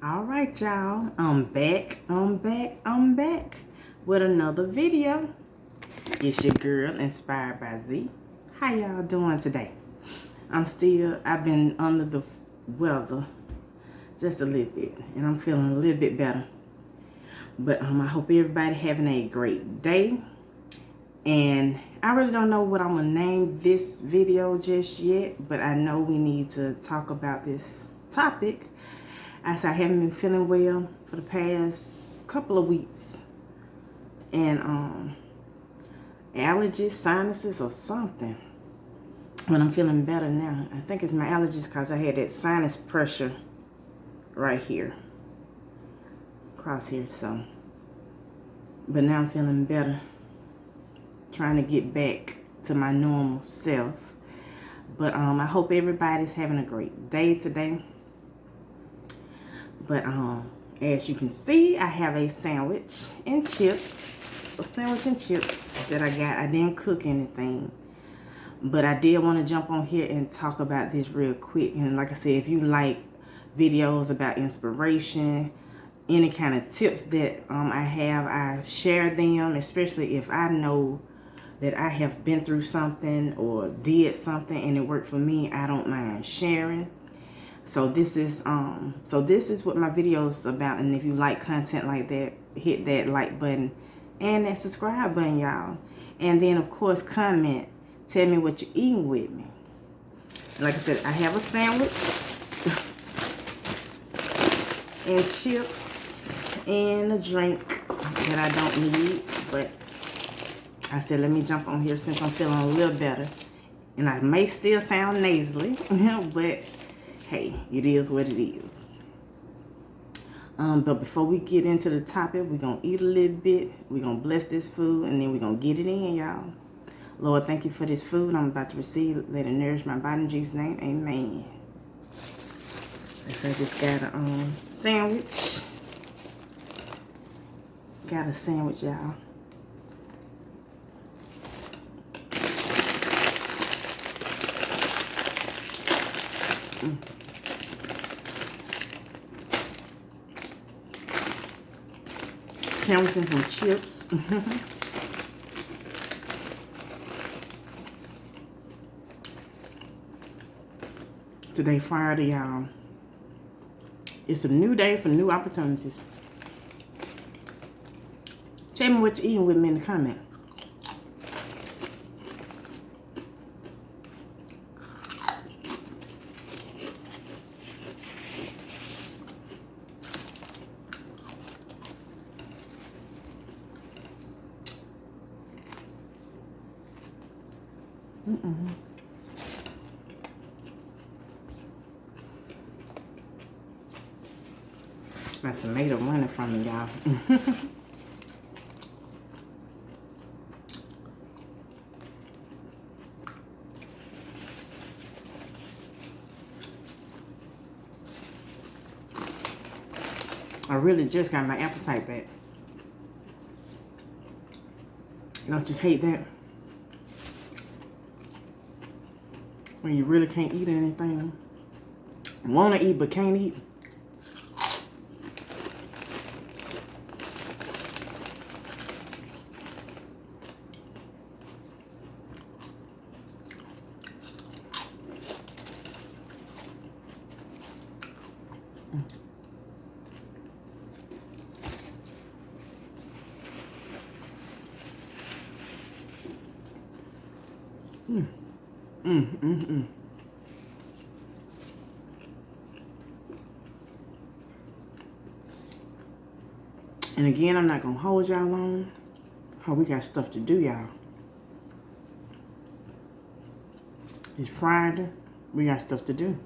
All right, y'all. I'm back with another video. It's your girl, Inspired by Z. How y'all doing today? I've been under the weather just a little bit, and I'm feeling a little bit better. But I hope everybody having a great day. And I really don't know what I'm gonna name this video just yet, but I know we need to talk about this topic. As I haven't been feeling well for the past couple of weeks, and allergies, sinuses, or something. But I'm feeling better now. I think it's my allergies because I had that sinus pressure right here, across here. So, but now I'm feeling better. Trying to get back to my normal self. But I hope everybody's having a great day today. But as you can see, I have a sandwich and chips. A sandwich and chips that I got. I didn't cook anything. But I did want to jump on here and talk about this real quick. And like I said, if you like videos about inspiration, any kind of tips that I share them, especially if I know that I have been through something or did something and it worked for me, I don't mind sharing. So this is what my video is about. And if you like content like that, hit that like button and that subscribe button, y'all. And then of course comment, tell me what you're eating with me. Like I said, I have a sandwich and chips and a drink that I don't need, but I said let me jump on here since I'm feeling a little better. And I may still sound nasally, but hey, it is what it is. But before we get into the topic, we're going to eat a little bit. We're going to bless this food, and then we're going to get it in, y'all. Lord, thank you for this food I'm about to receive. Let it nourish my body in Jesus' name. Amen. So I just got a sandwich. Got a sandwich, y'all. Sandwich and some chips. Today, Friday, y'all. It's a new day for new opportunities. Tell me what you're eating with me in the comment. My tomato running from me, y'all. I really just got my appetite back. Don't you hate that? When you really can't eat anything. Want to eat but can't eat. And again, I'm not going to hold y'all long. Oh, we got stuff to do, y'all. It's Friday. We got stuff to do.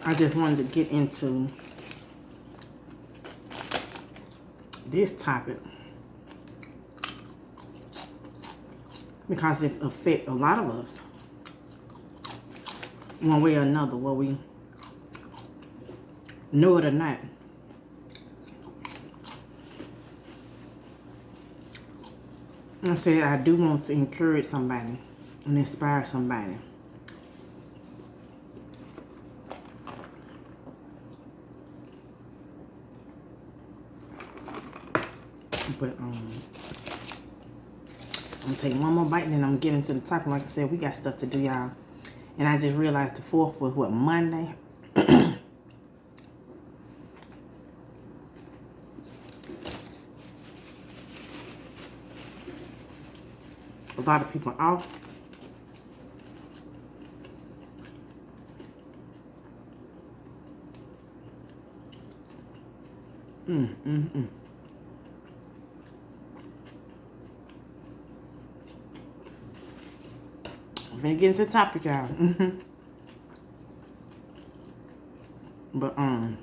I just wanted to get into this topic because it affects a lot of us one way or another, whether we know it or not. I said I do want to encourage somebody and inspire somebody. But I'm gonna take one more bite and then I'm getting to the topic. Like I said, we got stuff to do, y'all. And I just realized the 4th was what, Monday? A lot of people off. I'm gonna get into the topic, y'all. But I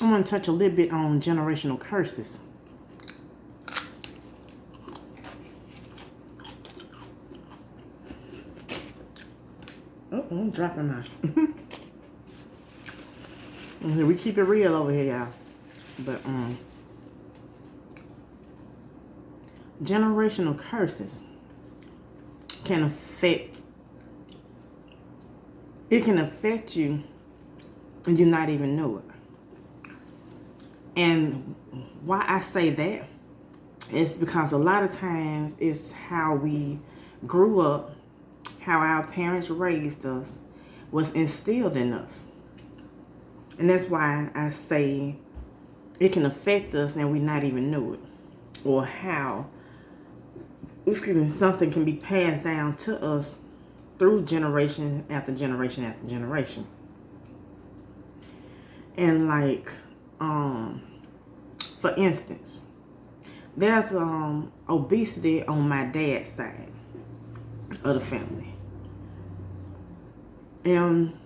want to touch a little bit on generational curses. Oh, I'm dropping my. We keep it real over here, y'all. But generational curses can affect. It can affect you, and you not even know it. And why I say that is because a lot of times it's how we grew up, how our parents raised us, was instilled in us. And that's why I say it can affect us and we not even know it. Or how, something can be passed down to us through generation after generation after generation. And like, for instance, there's obesity on my dad's side of the family. And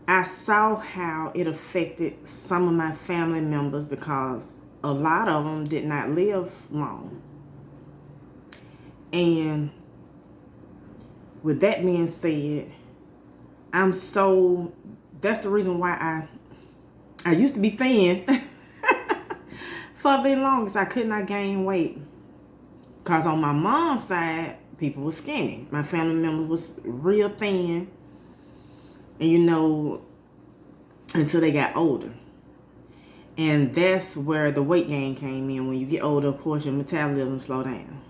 I saw how it affected some of my family members because a lot of them did not live long. And with that being said, that's the reason why I used to be thin for the longest. I could not gain weight because on my mom's side, people were skinny. My family members was real thin. And until they got older. And that's where the weight gain came in. When you get older, of course, your metabolism slow down.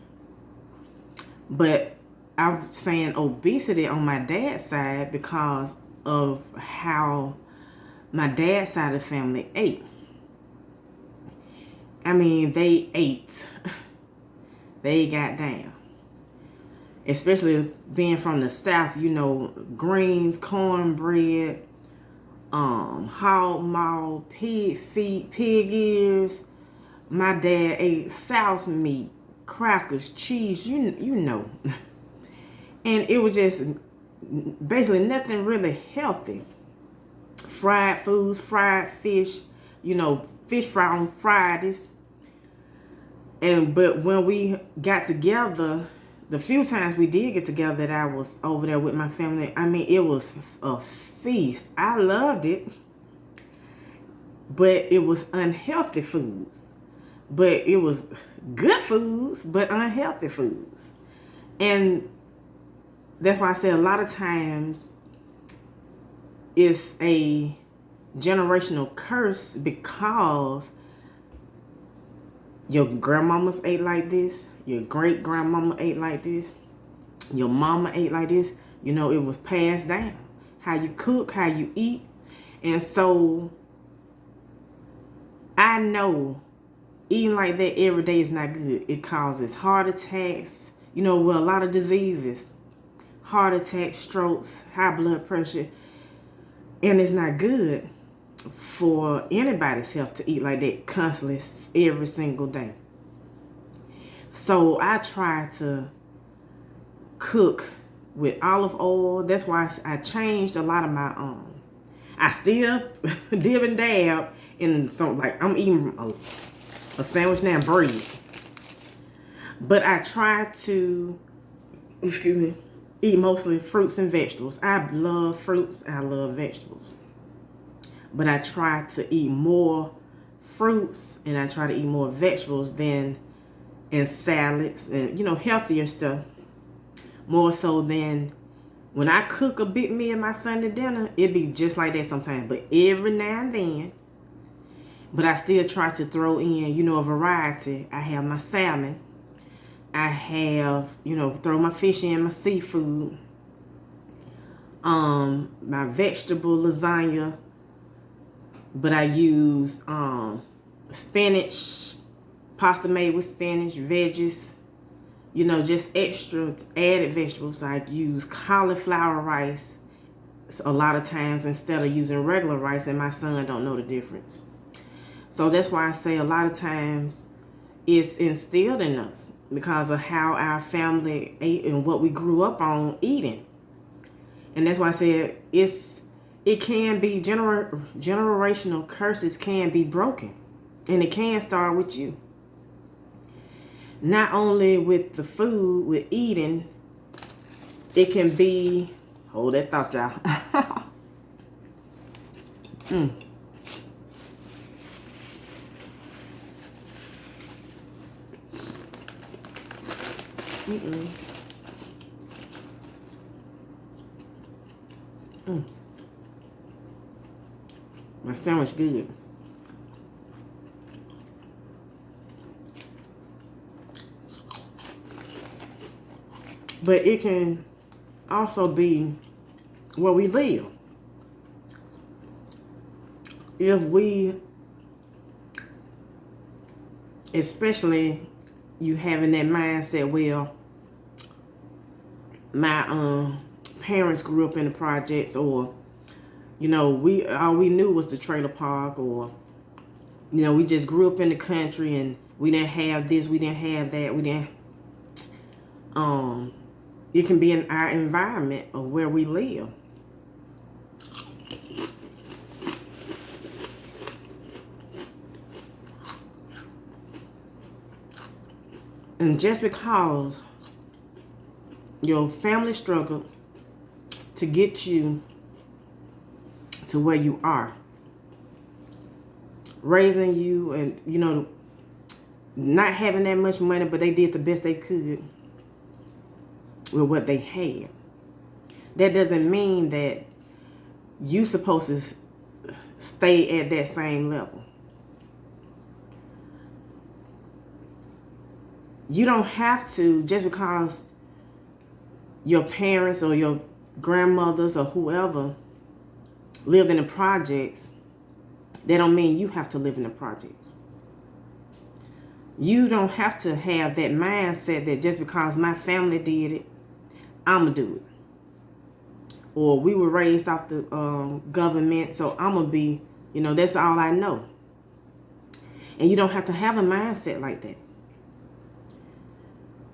But I'm saying obesity on my dad's side because of how my dad's side of the family ate. I mean, they ate. They got down. Especially being from the South, greens, cornbread, hog maw, pig feet, pig ears. My dad ate sauce meat, crackers, cheese, you know. And it was just basically nothing really healthy. Fried foods, fried fish, fish fry on Fridays. But when we got together, the few times we did get together that I was over there with my family, I mean, it was a feast. I loved it. But it was unhealthy foods. But it was good foods, but unhealthy foods. And that's why I say a lot of times it's a generational curse because your grandmamas ate like this. Your great-grandmama ate like this. Your mama ate like this. It was passed down. How you cook, how you eat. And so, I know eating like that every day is not good. It causes heart attacks. A lot of diseases. Heart attacks, strokes, high blood pressure. And it's not good for anybody's health to eat like that constantly every single day. So I try to cook with olive oil. That's why I changed a lot of my I still dib and dab in some, like I'm eating a sandwich now, bread. But I try to, excuse me, eat mostly fruits and vegetables. I love fruits, I love vegetables. But I try to eat more fruits and I try to eat more vegetables than in salads and, you know, healthier stuff. More so than when I cook a big meal my Sunday dinner, it be just like that sometimes. But every now and then, but I still try to throw in, you know, a variety. I have my salmon. I have, you know, throw my fish in, my seafood. My vegetable lasagna. But I use spinach, pasta made with spinach, veggies, you know, just extra added vegetables. I use cauliflower rice a lot of times instead of using regular rice, and my son don't know the difference. So that's why I say a lot of times it's instilled in us because of how our family ate and what we grew up on eating. And that's why I said it can be generational curses can be broken, and it can start with you. Not only with the food, with eating, it can be, hold that thought, y'all. My sandwich good. But it can also be where we live. If we, especially you having that mindset, well, my parents grew up in the projects, or you know, all we knew was the trailer park, or you know, we just grew up in the country and we didn't have this, we didn't have that, we didn't. It can be in our environment of where we live. And just because your family struggled to get you to where you are, raising you and, you know, not having that much money, but they did the best they could with what they had. That doesn't mean that you supposed to stay at that same level. You don't have to, just because your parents or your grandmothers or whoever lived in the projects, that don't mean you have to live in the projects. You don't have to have that mindset that just because my family did it, I'm going to do it. Or we were raised off the government, so I'm going to be, you know, that's all I know. And you don't have to have a mindset like that.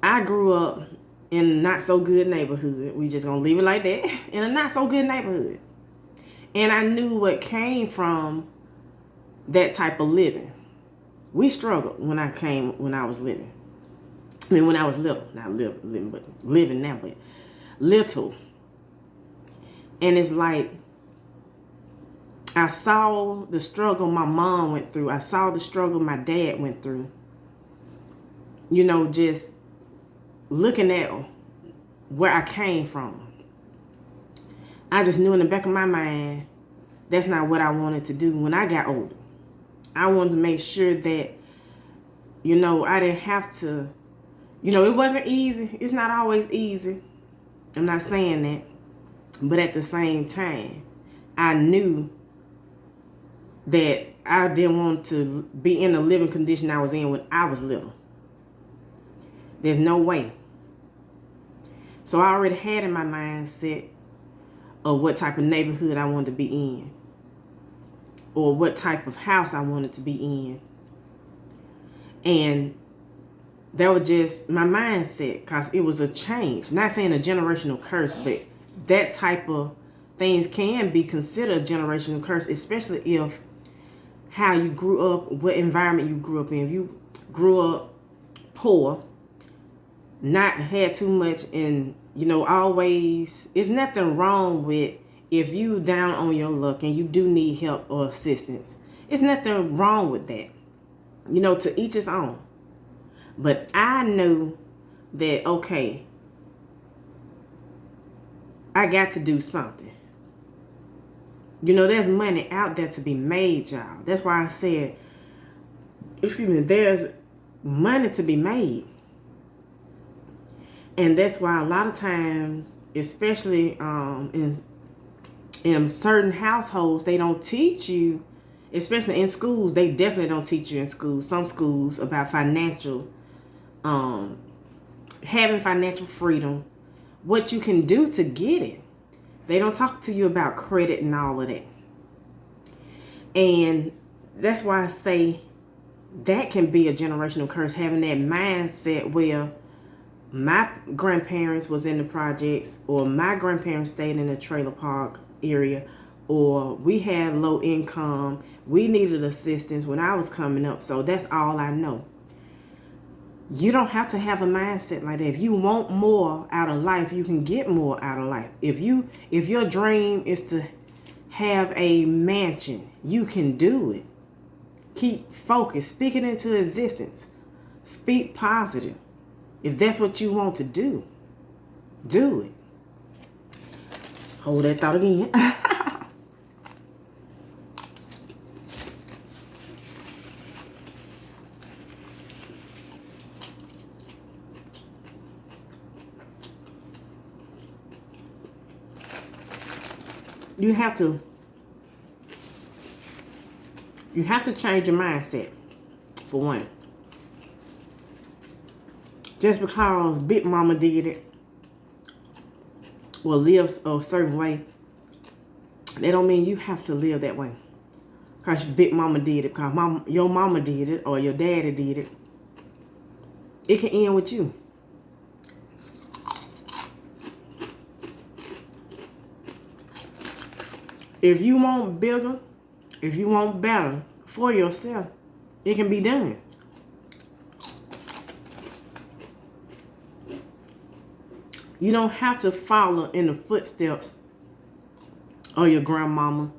I grew up in a not so good neighborhood. We just going to leave it like that. In a not so good neighborhood. And I knew what came from that type of living. We struggled when I was living. I mean, when I was little. Not living, but living now, but little. And it's like, I saw the struggle my mom went through. I saw the struggle my dad went through. You know, just looking at where I came from. I just knew in the back of my mind, that's not what I wanted to do when I got older. I wanted to make sure that, you know, I didn't have to, you know, it wasn't easy. It's not always easy. I'm not saying that. But at the same time, I knew that I didn't want to be in the living condition I was in when I was little. There's no way. So I already had in my mindset of what type of neighborhood I wanted to be in, or what type of house I wanted to be in. And that was just my mindset, because it was a change. Not saying a generational curse, but that type of things can be considered a generational curse, especially if how you grew up, what environment you grew up in. If you grew up poor, not had too much, and always, it's nothing wrong with if you down on your luck and you do need help or assistance. It's nothing wrong with that. To each his own. But I knew that, okay, I got to do something. There's money out there to be made, y'all. That's why I said, there's money to be made. And that's why a lot of times, especially in certain households, they don't teach you, especially in schools, they definitely don't teach you in schools, some schools, about having financial freedom, what you can do to get it. They don't talk to you about credit and all of that. And that's why I say that can be a generational curse, having that mindset where my grandparents was in the projects, or my grandparents stayed in a trailer park area, or we had low income, we needed assistance when I was coming up. So that's all I know. You don't have to have a mindset like that. If you want more out of life, you can get more out of life. If your dream is to have a mansion, you can do it. Keep focused. Speak it into existence. Speak positive. If that's what you want to do, do it. Hold that thought again. You have to change your mindset, for one. Just because Big Mama did it or lives a certain way, that don't mean you have to live that way. Because Big Mama did it, because your mama did it, or your daddy did it. It can end with you. If you want bigger, if you want better for yourself, it can be done. You don't have to follow in the footsteps of your grandmama,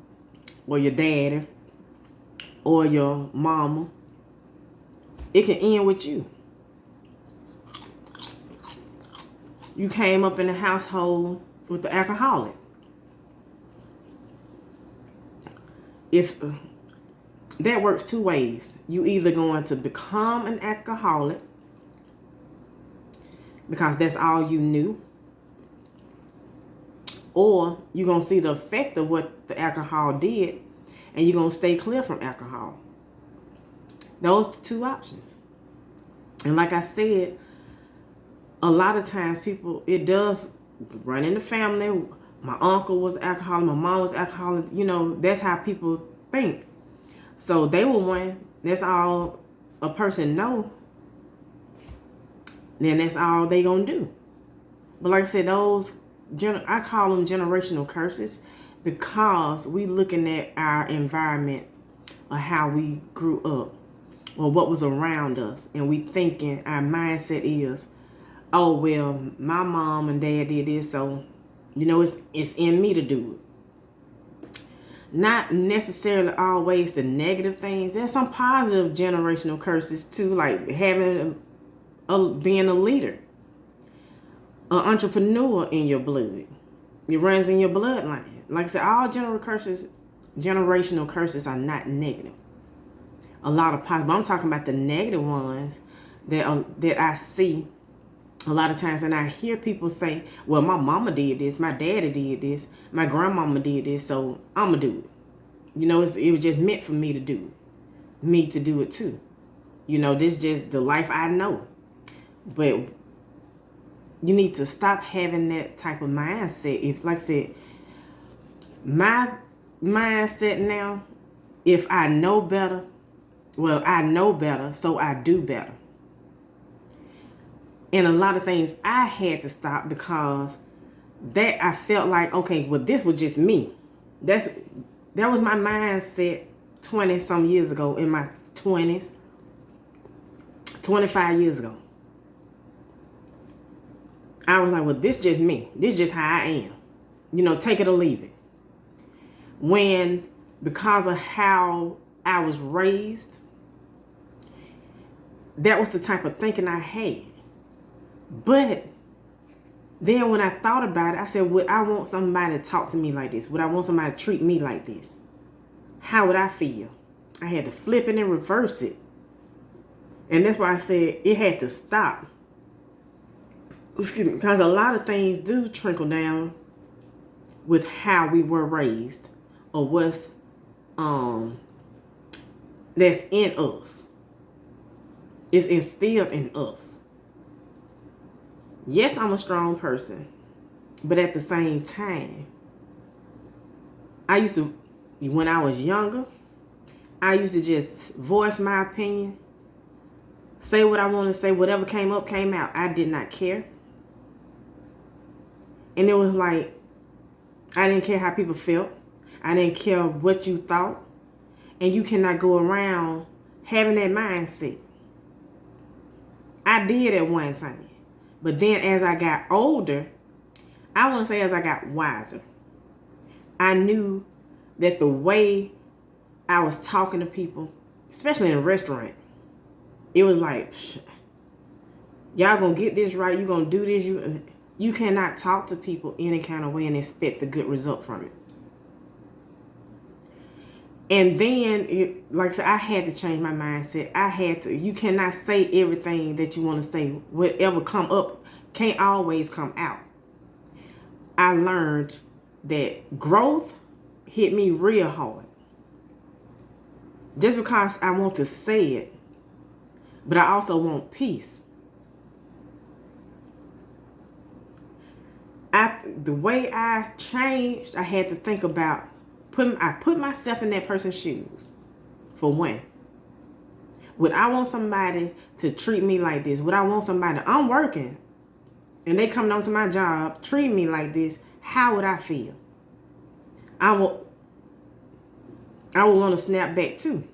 or your daddy, or your mama. It can end with you. You came up in a household with the alcoholic. If that works two ways. You either going to become an alcoholic because that's all you knew, or you're going to see the effect of what the alcohol did, and you're going to stay clear from alcohol. Those are the two options. And like I said, a lot of times people, it does run in the family. My uncle was alcoholic, my mom was alcoholic. That's how people think. So they were one. That's all a person know. Then that's all they gonna do. But like I said, I call them generational curses, because we looking at our environment, or how we grew up, or what was around us, and we thinking our mindset is, oh well, my mom and dad did this, so it's in me to do it. Not necessarily always the negative things. There's some positive generational curses too, like being a leader, an entrepreneur in your blood. It runs in your bloodline. Like I said, all generational curses are not negative. A lot of positive. But I'm talking about the negative ones that I see a lot of times, and I hear people say, well, my mama did this, my daddy did this, my grandmama did this, so I'm going to do it. It was just meant for me to do it. Me to do it too. This is just the life I know. But you need to stop having that type of mindset. If, like I said, my mindset now, if I know better, well, I know better, so I do better. And a lot of things I had to stop because that I felt like, okay, well, this was just me. That was my mindset 20 some years ago, in my 20s, 25 years ago. I was like, well, this just me. This just how I am. You know, take it or leave it. When, because of how I was raised, that was the type of thinking I had. But then when I thought about it, I said, would I want somebody to talk to me like this? Would I want somebody to treat me like this? How would I feel? I had to flip it and reverse it. And that's why I said it had to stop. Excuse me, because a lot of things do trickle down with how we were raised, or what's that's in us. It's instilled in us. Yes, I'm a strong person, but at the same time, when I was younger, I used to just voice my opinion, say what I wanted to say, whatever came up, came out. I did not care. And it was like, I didn't care how people felt. I didn't care what you thought. And you cannot go around having that mindset. I did at one time. But then as I got older, I want to say as I got wiser, I knew that the way I was talking to people, especially in a restaurant, it was like, y'all gonna get this right, you gonna do this, you cannot talk to people any kind of way and expect a good result from it. And then, like I said, I had to change my mindset. You cannot say everything that you want to say. Whatever come up can't always come out. I learned that growth hit me real hard. Just because I want to say it, but I also want peace. The way I changed, I had to think about, I put myself in that person's shoes, for one. Would I want somebody to treat me like this? Would I want somebody, I'm working, and they coming onto my job, treat me like this? How would I feel? I would want to snap back too.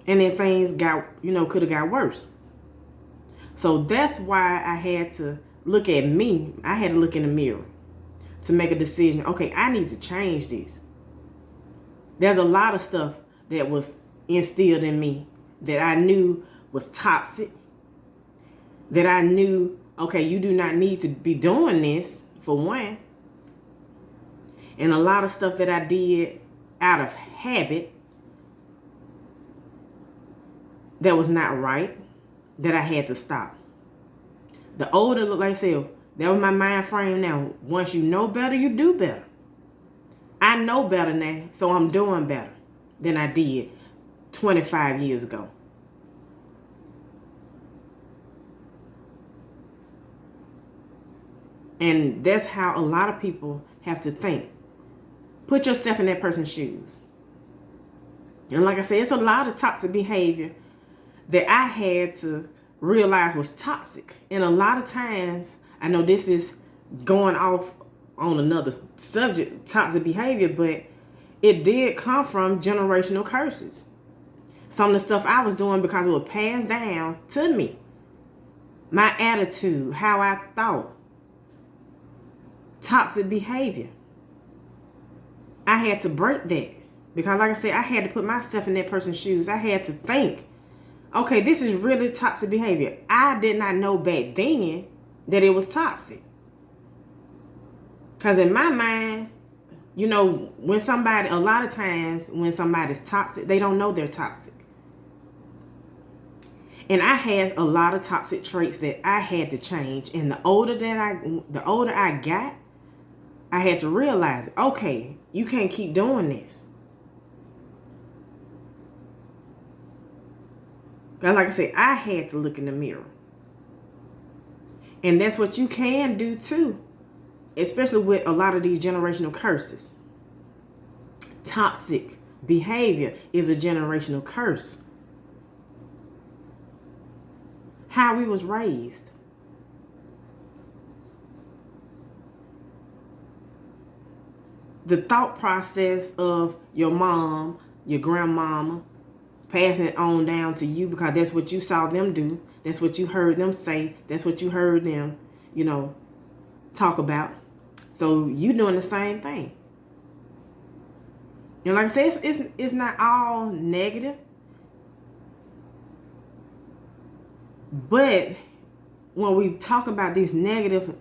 And then things could have got worse. So that's why I had to look at me. I had to look in the mirror to make a decision. Okay, I need to change this. There's a lot of stuff that was instilled in me that I knew was toxic. That I knew, okay, you do not need to be doing this, for one. And a lot of stuff that I did out of habit that was not right, that I had to stop. The older, like I said, that was my mind frame now. Once you know better, you do better. I know better now, so I'm doing better than I did 25 years ago. And that's how a lot of people have to think. Put yourself in that person's shoes. And like I said, it's a lot of toxic behavior that I had to realize was toxic. And a lot of times, I know this is going off on another subject, toxic behavior, but it did come from generational curses. Some of the stuff I was doing because it was passed down to me. My attitude, how I thought. Toxic behavior. I had to break that. Because like I said, I had to put myself in that person's shoes. I had to think, okay, this is really toxic behavior. I did not know back then that it was toxic. Because in my mind, a lot of times when somebody's toxic, they don't know they're toxic. And I had a lot of toxic traits that I had to change. And the older I got, I had to realize, okay, you can't keep doing this. Because like I said, I had to look in the mirror. And that's what you can do too. Especially with a lot of these generational curses. Toxic behavior is a generational curse. how we was raised. The thought process of your mom, your grandmama, passing it on down to you because that's what you saw them do. That's what you heard them say. That's what you heard them, talk about. So you doing the same thing. And like I said, it's not all negative. But when we talk about these negative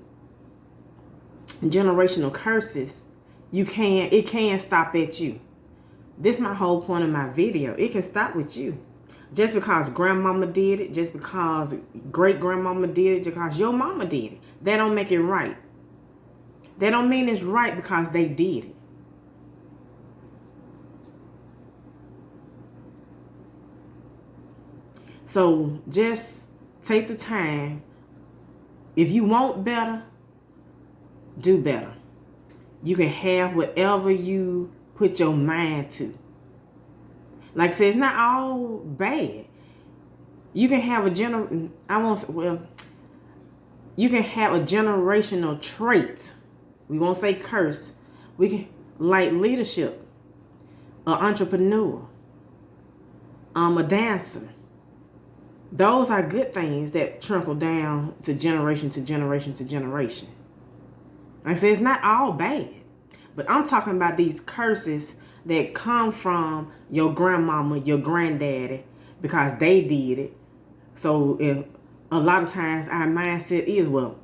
generational curses, it can stop at you. This is my whole point of my video. It can stop with you. Just because grandmama did it, just because great grandmama did it, just because your mama did it, that don't make it right. That don't mean it's right because they did it. So just take the time. If you want better, do better. You can have whatever you put your mind to. Like I said, it's not all bad. You can have you can have a generational trait. We won't say curse. We can, like leadership, an entrepreneur, a dancer. Those are good things that trickle down to generation to generation to generation. Like I said, it's not all bad. But I'm talking about these curses that come from your grandmama, your granddaddy, because they did it. So if a lot of times our mindset is, well,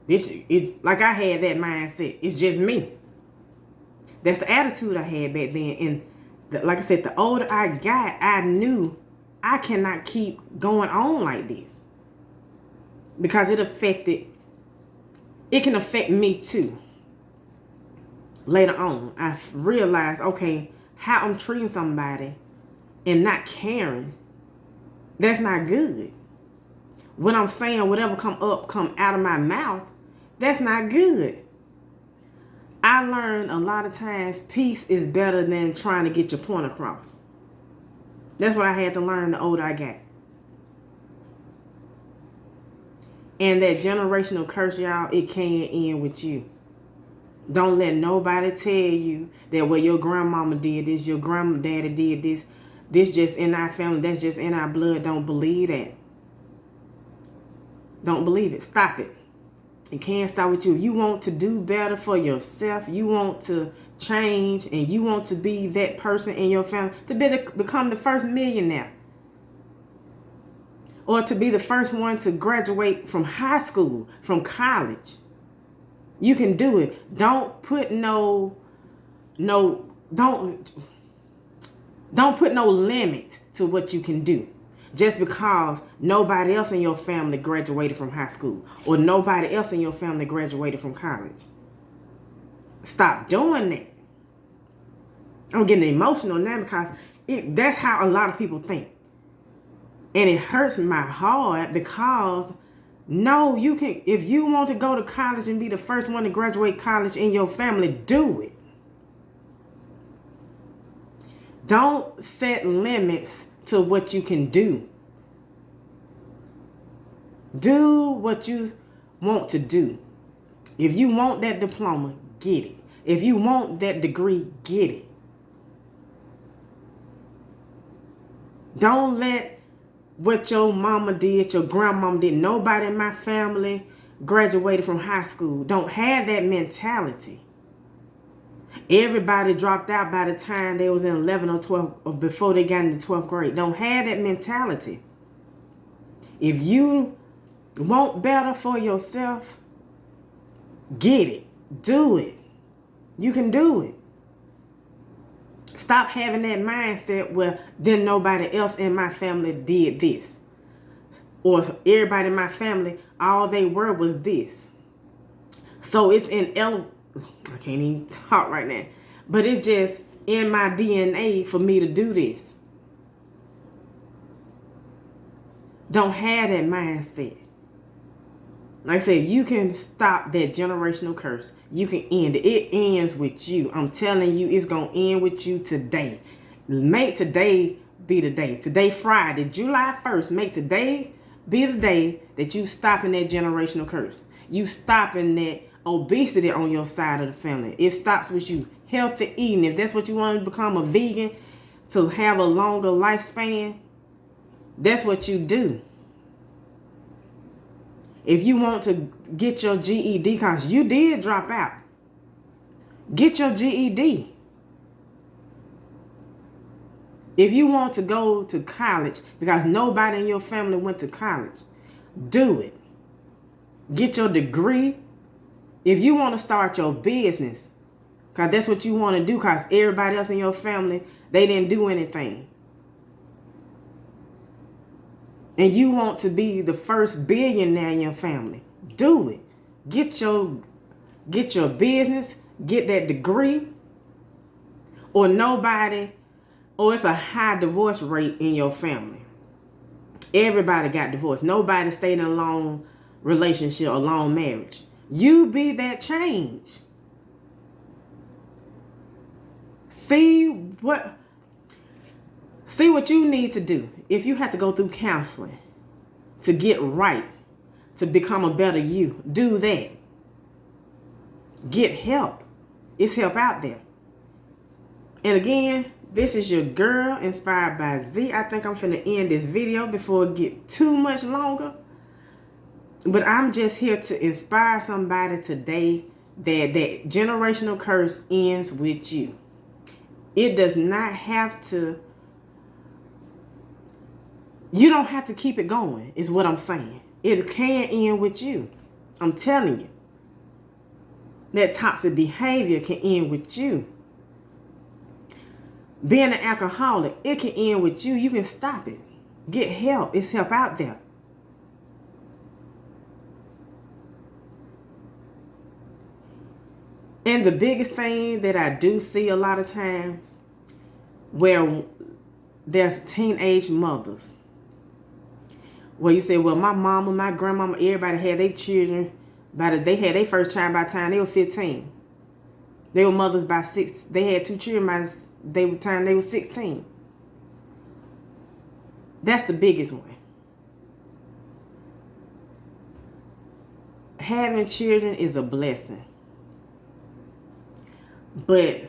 this is like I had that mindset. It's just me. That's the attitude I had back then. And like I said, the older I got, I knew I cannot keep going on like this. Because it can affect me too. Later on, I realized, okay, how I'm treating somebody and not caring, that's not good. When I'm saying whatever come out of my mouth, that's not good. I learned a lot of times peace is better than trying to get your point across. That's what I had to learn the older I got. And that generational curse, y'all, it can end with you. Don't let nobody tell you that, well, your grandmama did this, your granddaddy did this. This just in our family, that's just in our blood. Don't believe that. Don't believe it. Stop it. It can't stop with you. You want to do better for yourself. You want to change, and you want to be that person in your family to become the first millionaire. Or to be the first one to graduate from high school, from college. You can do it. Don't put don't put no limit to what you can do. Just because nobody else in your family graduated from high school or nobody else in your family graduated from college. Stop doing that. I'm getting emotional now because that's how a lot of people think. And it hurts my heart because no, you can, if you want to go to college and be the first one to graduate college in your family, do it. Don't set limits to what you can do. Do what you want to do. If you want that diploma, get it. If you want that degree, get it. Don't let what your mama did, your grandmama did, nobody in my family graduated from high school. Don't have that mentality. Everybody dropped out by the time they was in 11 or 12 or before they got into 12th grade. Don't have that mentality. If you want better for yourself, get it. Do it. You can do it. Stop having that mindset where then nobody else in my family did this. Or everybody in my family, all they were was this. So it's I can't even talk right now. But it's just in my DNA for me to do this. Don't have that mindset. Like I said, you can stop that generational curse. You can end it. It ends with you. I'm telling you, it's going to end with you today. Make today be the day. Today, Friday, July 1st. Make today be the day that you stopping that generational curse. You stopping that obesity on your side of the family. It stops with you. Healthy eating. If that's what you want to become, a vegan, to have a longer lifespan, that's what you do. If you want to get your GED, because you did drop out, get your GED. If you want to go to college, because nobody in your family went to college, do it. Get your degree. If you want to start your business, because that's what you want to do, because everybody else in your family, they didn't do anything. And you want to be the first billionaire in your family, do it. Get your business, get that degree, or it's a high divorce rate in your family. Everybody got divorced. Nobody stayed in a long relationship, a long marriage. You be that change. See what you need to do. If you have to go through counseling to get right, to become a better you, do that. Get help. It's help out there. And again, this is your girl, Inspired by Z. I think I'm finna end this video before it get too much longer. But I'm just here to inspire somebody today that generational curse ends with you. It does not have to. You don't have to keep it going, is what I'm saying. It can end with you. I'm telling you. That toxic behavior can end with you. Being an alcoholic, it can end with you. You can stop it. Get help. It's help out there. And the biggest thing that I do see a lot of times, where there's teenage mothers, where you say, well, my mama, my grandmama, everybody had their children, they had their first child by the time they were 15. They were mothers by 6. They had 2 children by the time they were 16. That's the biggest one. Having children is a blessing. But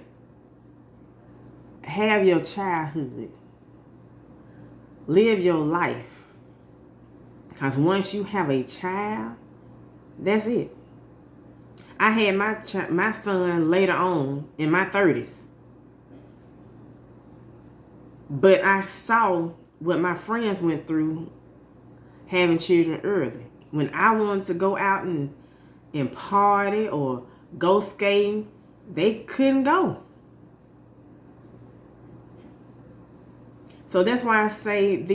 have your childhood. Live your life. Because once you have a child, that's it. I had my son later on in my 30s. But I saw what my friends went through having children early. When I wanted to go out and party or go skating, they couldn't go. So that's why I say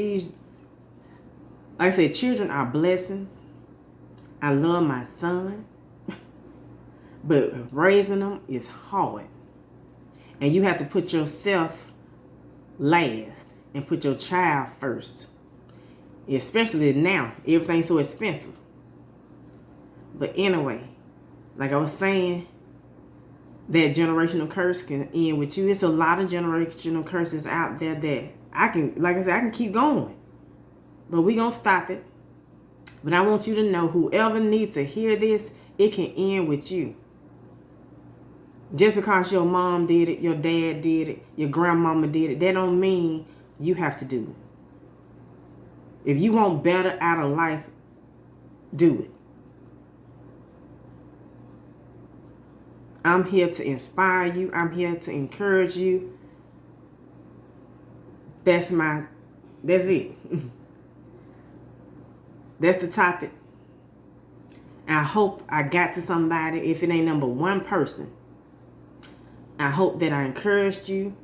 like I said, children are blessings. I love my son. But raising them is hard. And you have to put yourself last and put your child first. Especially now, everything's so expensive. But anyway, like I was saying, that generational curse can end with you. It's a lot of generational curses out there that I can keep going. But we gonna stop it. But I want you to know, whoever needs to hear this, it can end with you. Just because your mom did it, your dad did it, your grandmama did it, that don't mean you have to do it. If you want better out of life, do it. I'm here to inspire you. I'm here to encourage you. That's it. That's the topic. I hope I got to somebody. If it ain't number one person, I hope that I encouraged you.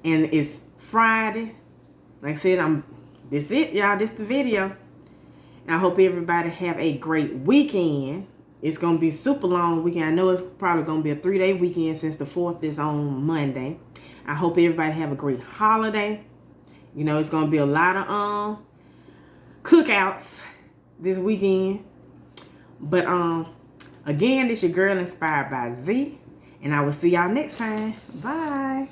And it's Friday. Like I said, this it, y'all. This the video. And I hope everybody have a great weekend. It's going to be super long weekend. I know it's probably going to be a 3-day weekend since the 4th is on Monday. I hope everybody have a great holiday. You know, it's going to be a lot of cookouts this weekend. But again, this your girl Inspired by Z. And I will see y'all next time. Bye.